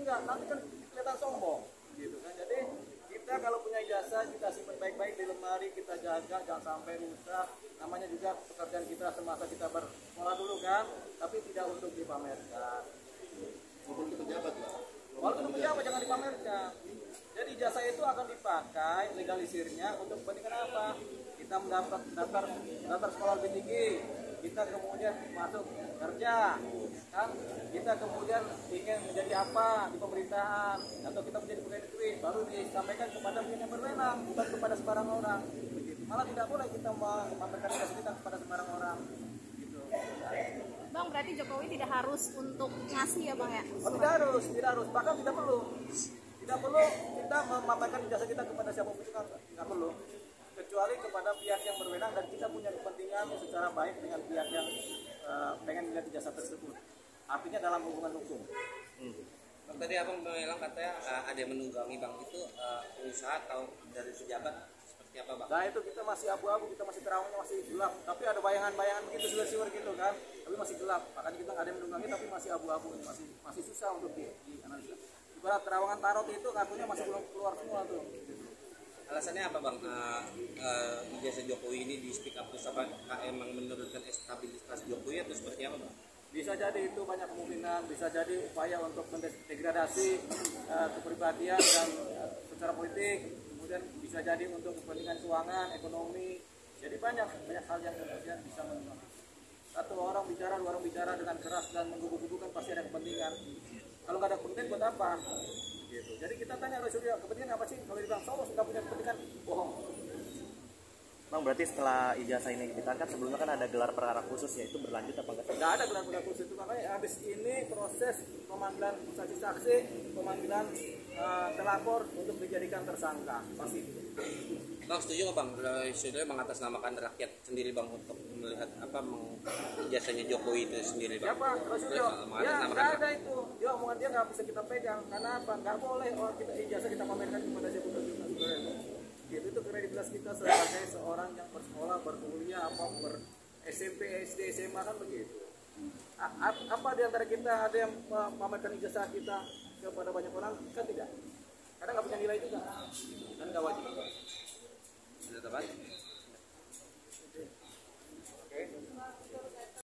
juga, nanti kan kelihatan sombong gitu kan. Jadi kita kalau punya ijazah kita simpan baik-baik di lemari, kita jaga jangan sampai rusak. Namanya juga pekerjaan kita semasa kita bersekolah dulu kan, tapi tidak untuk dipamerkan. Walaupun itu pejabat lah. Walaupun itu pejabat jangan dipamerkan. Jadi ijazah itu akan dipakai legalisirnya untuk kepentingan apa? Kita mendapat daftar sekolah lebih tinggi, kita kemudian masuk kerja, kan? Kita kemudian ingin menjadi apa di pemerintahan, atau kita menjadi pegawai negeri, baru disampaikan kepada pihak yang berwenang, bukan kepada sembarang orang. Begitu. Malah tidak boleh kita memamerkan ijazah kita kepada sembarang orang. Gitu. Bang, berarti Jokowi tidak harus untuk ngasih ya Bang ya? Oh, tidak harus, bahkan tidak perlu kita memamerkan ijazah kita kepada siapapun juga, tidak perlu, kecuali kepada pihak yang berwenang dan kita punya kepentingan secara baik dengan pihak yang pengen melihat ijazah tersebut, artinya dalam hubungan hukum. Bang, tadi abang bilang katanya ada yang menunggangi bang, itu pengusaha atau dari pejabat seperti apa bang? Nah itu kita masih abu-abu, kita masih terawangnya masih gelap, tapi ada bayangan-bayangan begitu siwer gitu kan, tapi masih gelap, makanya kita nggak ada yang menunggangi, tapi masih abu-abu, masih susah untuk dianalisa. Ibarat terawangan tarot itu kartunya masih belum keluar semua tuh. Alasannya apa bang? Ijazah Jokowi ini di speak up terus apa emang menurunkan stabilitas Jokowi atau seperti apa bang? Bisa jadi itu banyak kemungkinan, bisa jadi upaya untuk mendegradasi kepribadian dan secara politik, kemudian bisa jadi untuk kepentingan keuangan, ekonomi. Jadi banyak hal yang kemudian bisa menyebabkan. Satu orang bicara, dua orang bicara dengan keras dan menggugu-gugu kan pasti ada kepentingan. Kalau nggak ada kepentingan buat apa? Gitu. Jadi kita tanya oleh Surya, kepentingan apa sih? Kalau dibilang Solo sudah punya kepentingan, bohong. Bang, berarti setelah ijazah ini ditarik, sebelumnya kan ada gelar perkara khusus ya, itu berlanjut apa enggak? Nggak ada gelar khusus itu, makanya habis ini proses pemanggilan saksi-saksi, pemanggilan terlapor untuk dijadikan tersangka, pasti. Bang, setuju nggak bang? Sudah mengatasnamakan rakyat sendiri bang untuk melihat apa ijazahnya Jokowi itu sendiri bang? Siapa? Rasulullah. Ya nggak ada itu. Dia omongan dia nggak bisa kita pegang. Karena apa? Nggak boleh orang kita ijazah kita pamerkan kepada siapa kita. Itu kredibilitas kita sebagai seorang yang bersekolah, berkuliah, SMP, SD, SMA kan begitu. Apa di antara kita ada yang memamerkan ijazah kita kepada banyak orang? Kan tidak. Karena nggak punya nilai juga. Dan nggak wajib. Sudah tepat.